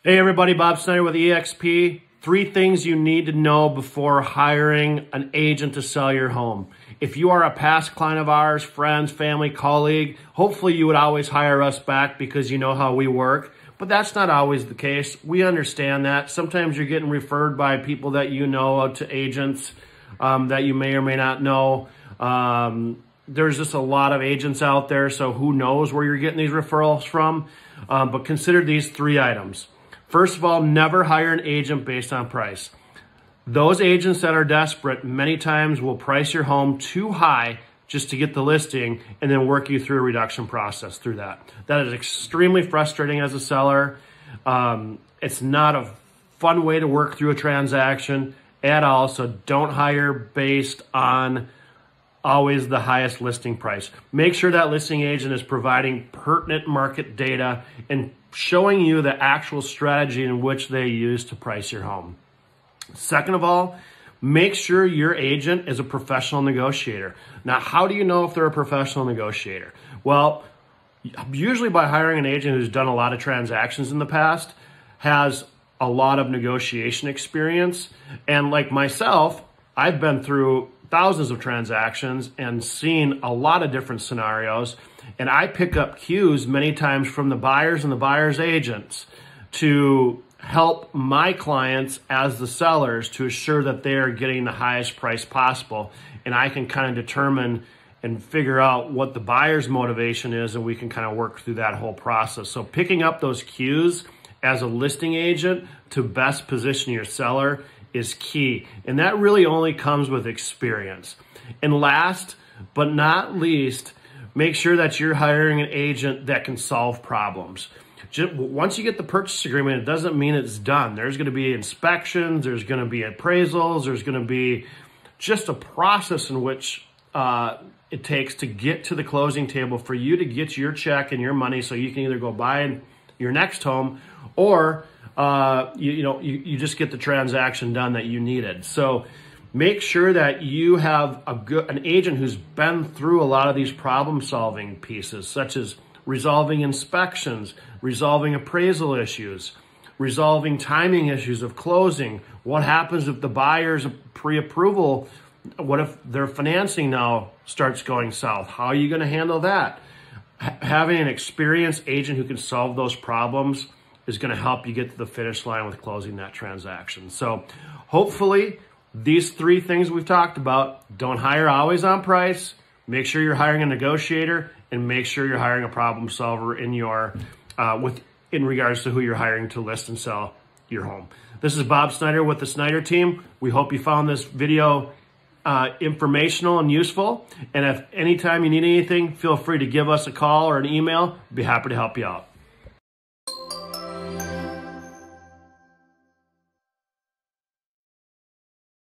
Hey everybody, Bob Snyder with eXp. 3 things you need to know before hiring an agent to sell your home. If you are a past client of ours, friends, family, colleague, hopefully you would always hire us back because you know how we work. But that's not always the case. We understand that. Sometimes you're getting referred by people that you know to agents that you may or may not know. There's just a lot of agents out there, so who knows where you're getting these referrals from. But consider these 3 items. First of all, never hire an agent based on price. Those agents that are desperate many times will price your home too high just to get the listing and then work you through a reduction process through that. That is extremely frustrating as a seller. It's not a fun way to work through a transaction at all, so don't hire based on always the highest listing price. Make sure that listing agent is providing pertinent market data and showing you the actual strategy in which they use to price your home. Second of all, make sure your agent is a professional negotiator. Now, how do you know if they're a professional negotiator? Well, usually by hiring an agent who's done a lot of transactions in the past, has a lot of negotiation experience, and like myself, I've been through thousands of transactions and seen a lot of different scenarios, and I pick up cues many times from the buyers and the buyers' agents to help my clients as the sellers to assure that they are getting the highest price possible, and I can kind of determine and figure out what the buyer's motivation is, and we can kind of work through that whole process. So picking up those cues as a listing agent to best position your seller is key, and that really only comes with experience. And last but not least, make sure that you're hiring an agent that can solve problems. Once you get the purchase agreement, it doesn't mean it's done. There's going to be inspections, there's going to be appraisals, there's going to be just a process in which it takes to get to the closing table for you to get your check and your money so you can either go buy your next home or you just get the transaction done that you needed. So make sure that you have an agent who's been through a lot of these problem-solving pieces, such as resolving inspections, resolving appraisal issues, resolving timing issues of closing. What happens if the buyer's pre-approval, what if their financing now starts going south? How are you going to handle that? Having an experienced agent who can solve those problems is going to help you get to the finish line with closing that transaction. So hopefully these 3 things we've talked about: don't hire always on price, make sure you're hiring a negotiator, and make sure you're hiring a problem solver in regards to who you're hiring to list and sell your home. This is Bob Snyder with the Snyder team. We hope you found this video informational and useful. And if anytime you need anything, feel free to give us a call or an email. We'd be happy to help you out.